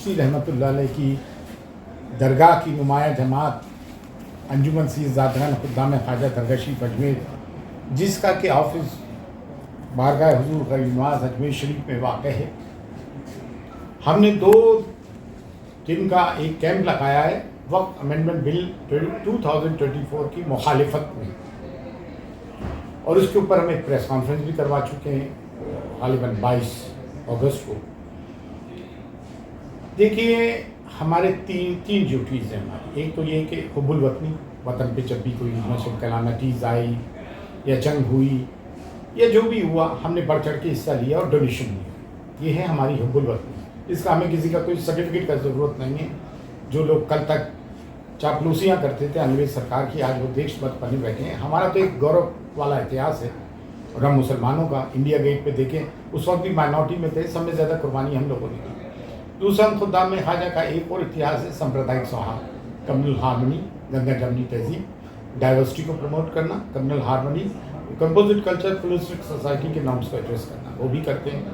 चिश्ती रहमतुल्लाह अलैह की दरगाह की नुमाया जमात अंजुमन ज़ादगान खुद्दाम ख्वाजा दरगाह शरीफ अजमेर, जिसका कि ऑफिस बारगाह हुजूर गरीब नवाज अजमेर शरीफ में वाक़ है, हमने 2 दिन का एक कैंप लगाया है वक्त अमेंडमेंट बिल 2024 की मुखालिफत में, और उसके ऊपर हम एक प्रेस कॉन्फ्रेंस भी करवा चुके हैं गालिबन 22 अगस्त को। देखिए, हमारे तीन ड्यूटीज़ हैं हमारी। एक तो ये कि हुब्बुल वतनी, वतन पे जब भी कोई नशर कलामतीज़ आई या जंग हुई या जो भी हुआ, हमने बढ़ चढ़ के हिस्सा लिया और डोनेशन लिया। ये है हमारी हुब्बुल वतनी। इसका हमें किसी का कोई सर्टिफिकेट का ज़रूरत नहीं है। जो लोग कल तक चापलूसियाँ करते थे अंग्रेज़ सरकार की, आज वो देशभक्त बने बैठे हैं। हमारा तो एक गौरव वाला इतिहास है, और हम मुसलमानों का इंडिया गेट पे देखें, उस वक्त भी माइनॉरिटी में थे, सब में ज़्यादा कुर्बानी हम लोगों ने की। दूसरा खुद्दाम में ख्वाजा का एक और इतिहास है, सांप्रदायिक सौहार्द, कम्युनल हार्मनी, गंगा जमनी तहजीब, डाइवर्सिटी को प्रमोट करना, communal harmony, composite culture, pluralistic society के नॉर्म्स को एड्रेस करना, वो भी करते हैं।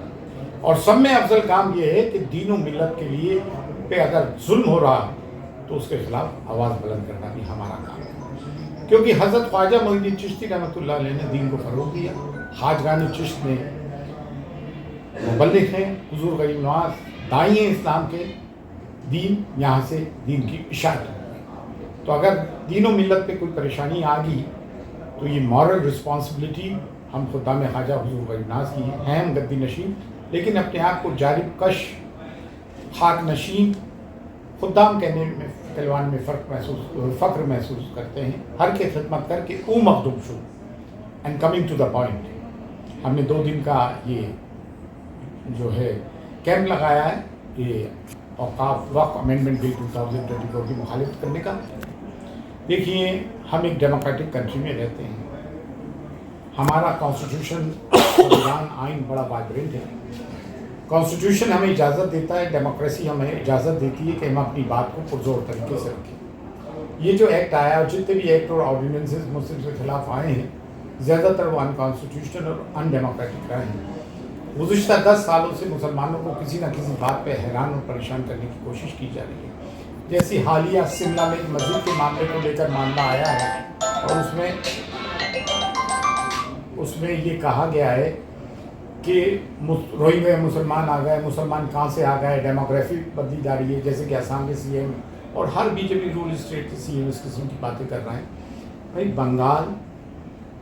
और सब में अफजल काम ये है कि दीन और मिल्लत के लिए पे अगर जुल्म हो रहा तो उसके खिलाफ आवाज़ बुलंद करना भी हमारा काम है। क्योंकि हज़रत ख्वाजा मोइनुद्दीन चिश्ती रहमतुल्लाह अलैह ने दीन को फ़रोग़ दिया। ख्वाजगान चिश्त में मुबल्लिग़ हैं, हुज़ूर गरीब नवाज दाई हैं इस्लाम के, दीन यहाँ से दीन की इशाअत है। तो अगर दीन और मिल्लत पे कोई परेशानी आ गई तो ये मॉरल रिस्पॉन्सिबिलिटी हम खुद्दाम ख्वाजा हुज़ूर गरीब नवाज की हैं। हम गद्दी नशीन, लेकिन अपने आप को जारिब कश, खाक नशीन, खुद्दाम कहलवान में फ़ख्र महसूस करते हैं। हर के खिदमत करके ऊ मखदूम शु। And coming to the point, हमने 2 दिन का ये जो है कैंप लगाया है, ये औकाफ वक्फ अमेंडमेंट बिल 2024 की मुखालिफत करने का। देखिए, हम एक डेमोक्रेटिक कंट्री में रहते हैं। हमारा कॉन्स्टिट्यूशन, संविधान, आइन बड़ा वाइब्रेंट है। कॉन्स्टिट्यूशन हमें इजाज़त देता है, डेमोक्रेसी हमें इजाज़त देती है कि हम अपनी बात को पुरजोर तरीके से रखें। ये जो एक्ट आया और जितने भी एक्ट और ऑर्डिनेंसेस मुस्लिम के खिलाफ आए हैं, ज़्यादातर वो अनकॉन्स्टिट्यूशनल और अनडेमोक्रेटिक रहे हैं। गुज़िश्ता 10 सालों से मुसलमानों को किसी न किसी बात पे हैरान और परेशान करने की कोशिश की जा रही है। जैसी हालिया शिमला में मस्जिद के मामले को लेकर मामला आया है, और उसमें ये कहा गया है कि रोहिंग्या मुसलमान आ गए, मुसलमान कहाँ से आ गए, डेमोग्राफी बदली जा रही है, जैसे कि असम के सीएम और हर बीजेपी रूल स्टेट के सीएम इस किस्म की बातें कर रहे हैं। भाई, बंगाल,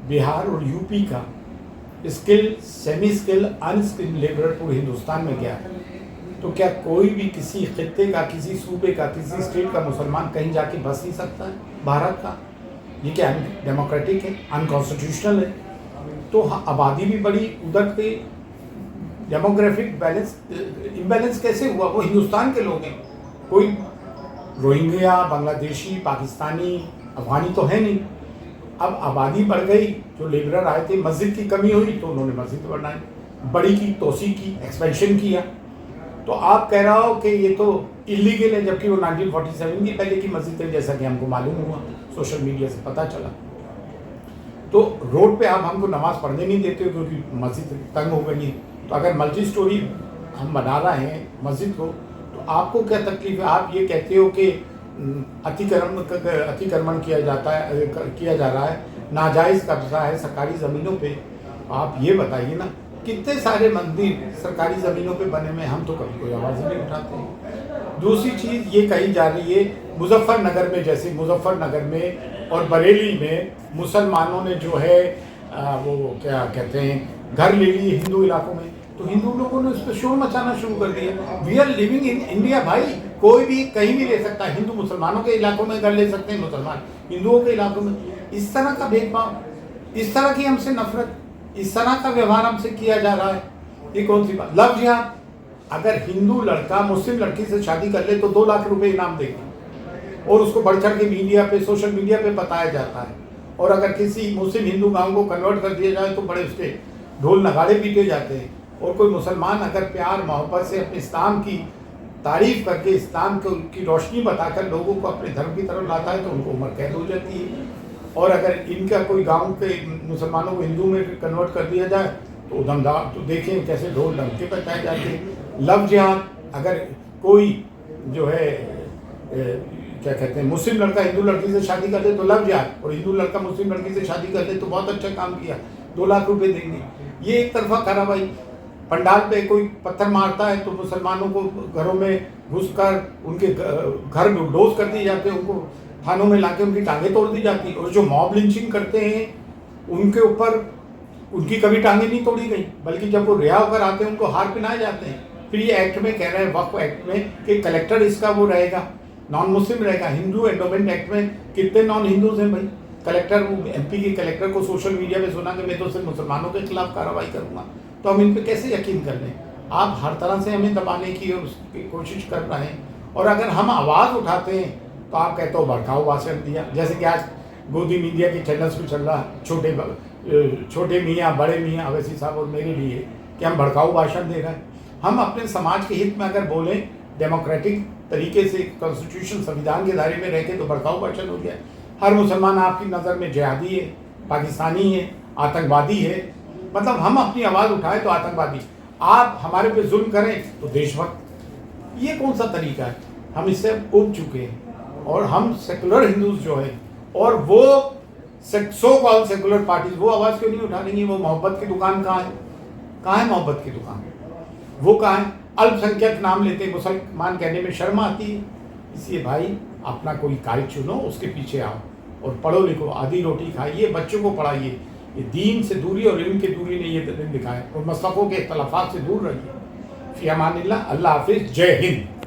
बिहार और यूपी का skill, semi skill, unskilled labour पूरे हिंदुस्तान में गया है। तो क्या कोई भी किसी खित्ते का, किसी सूबे का, किसी स्टेट का मुसलमान कहीं जाके बस नहीं सकता है भारत का? ये क्या डेमोक्रेटिक है? अनकॉन्स्टिट्यूशनल है। तो आबादी भी बड़ी, उधर पे डेमोग्राफिक बैलेंस इम्बैलेंस कैसे हुआ? वो हिंदुस्तान के लोग हैं, कोई रोहिंग्या, बांग्लादेशी, पाकिस्तानी, अफगानी तो है नहीं। अब आबादी बढ़ गई, जो लेबरर आए थे, मस्जिद की कमी हुई तो उन्होंने मस्जिद बनाई, बड़ी की, तोसी की, एक्सपेंशन किया। तो आप कह रहा हो कि ये तो इलीगल है, जबकि वो 1947 की पहले की मस्जिद है, जैसा कि हमको मालूम हुआ, सोशल मीडिया से पता चला। तो रोड पे आप हमको नमाज़ पढ़ने नहीं देते हो क्योंकि मस्जिद तंग हो गई है। तो अगर मल्टी स्टोरी हम बना रहे हैं मस्जिद को, तो आपको क्या तकलीफ है? आप ये कहते हो कि अतिक्रमण किया जा रहा है, नाजायज़ कब्जा है सरकारी ज़मीनों पे। आप ये बताइए ना, कितने सारे मंदिर सरकारी ज़मीनों पे बने हुए, हम तो कभी कोई आवाज़ नहीं उठाते। दूसरी चीज़ ये कही जा रही है, मुजफ्फरनगर में, जैसे मुजफ्फरनगर में और बरेली में मुसलमानों ने जो है वो क्या कहते हैं, घर ले लिए हिंदू इलाकों में, तो हिंदू लोगों ने उस पर शोर मचाना शुरू कर दिया। We are living in India भाई, कोई भी कहीं भी ले सकता है। हिंदू मुसलमानों के इलाकों में घर ले सकते हैं, मुसलमान हिंदुओं के इलाकों में। इस तरह का भेदभाव, इस तरह की हमसे नफरत, इस तरह का व्यवहार हमसे किया जा रहा है, ये कौन सी बात? लव जिहाद, अगर हिंदू लड़का मुस्लिम लड़की से शादी कर ले तो 2 लाख रुपए इनाम देगा, और उसको बढ़ चढ़ के मीडिया पे, सोशल मीडिया पे बताया जाता है। और अगर किसी मुस्लिम हिंदू गांव को कन्वर्ट कर दिया जाए तो बड़े उसके ढोल नगाड़े पीटे जाते हैं। और कोई मुसलमान अगर प्यार मोहब्बत से अपने इस्लाम की तारीफ करके, इस्लाम की रोशनी बताकर लोगों को अपने धर्म की तरफ लाता है तो उनको उम्र कैद हो जाती है। और अगर इनका कोई गांव के मुसलमानों को हिंदू में कन्वर्ट कर दिया जाए तो दमदार, तो देखें कैसे ढोल डंके बताए जाते हैं। लव जिहाद, अगर कोई जो है क्या कहते हैं, मुस्लिम लड़का हिंदू लड़की से शादी कर ले तो लव जाए, और हिंदू लड़का मुस्लिम लड़की से शादी कर ले तो बहुत अच्छा काम किया, 2 लाख रुपए देंगे। ये एक तरफा कार्रवाई। पंडाल पे कोई पत्थर मारता है तो मुसलमानों को घरों में घुसकर उनके घर बुलडोज कर दिए जाते हैं, उनको थानों में लाके उनकी टांगें तोड़ दी जाती, और जो मॉब लिंचिंग करते हैं उनके ऊपर उनकी कभी टांगें नहीं तोड़ी गई, बल्कि जब वो रिहा होकर आते हैं उनको हार पहनाए जाते हैं। फिर ये एक्ट में कह रहे हैं, वक्फ एक्ट में, कि कलेक्टर इसका वो रहेगा, नॉन मुस्लिम रहेगा। हिंदू एंडोमेंट एक्ट में कितने नॉन हिंदूज हैं भाई? कलेक्टर, एमपी के कलेक्टर को सोशल मीडिया पे सुना कि मैं तो सिर्फ मुसलमानों के खिलाफ कार्रवाई करूंगा, तो हम इन पे कैसे यकीन कर लें? आप हर तरह से हमें दबाने की और उसकी कोशिश कर रहे हैं, और अगर हम आवाज़ उठाते हैं तो आप कहते हो भड़काऊ भाषण दिया। जैसे कि आज गोदी मीडिया के चैनल्स पे चल रहा है, छोटे मियाँ बड़े मियाँ अवैसी साहब और मेरे लिए, कि हम भड़काऊ भाषण दे रहे हैं। हम अपने समाज के हित में अगर बोलें डेमोक्रेटिक तरीके से, कॉन्स्टिट्यूशन संविधान के दायरे में रह के, तो भड़काऊ भाषण हो गया। हर मुसलमान आपकी नज़र में जिहादी है, पाकिस्तानी है, आतंकवादी है। मतलब हम अपनी आवाज़ उठाएं तो आतंकवादी, आप हमारे पे जुल्म करें तो देशभक्त। ये कौन सा तरीका है? हम इससे उब चुके हैं। और हम सेकुलर हिंदूज जो है, और वो सो कॉल्ड सेकुलर पार्टीज, वो आवाज़ क्यों नहीं उठा रही? वो मोहब्बत की दुकान कहाँ है? कहाँ है मोहब्बत की दुकान? वो कहाँ है? अल्पसंख्यक नाम लेते, मुसलमान कहने में शर्म आती है। इसलिए भाई अपना कोई कायद चुनो, उसके पीछे आओ और पढ़ो लिखो, आधी रोटी खाइए, बच्चों को पढ़ाइए। ये दीन से दूरी और इल्म की दूरी ने ये दिन दिखाए, और मसलकों के इख्तलाफात से दूर रहिए। फ़ी अमानिल्लाह, अल्लाह हाफिज़, जय हिंद।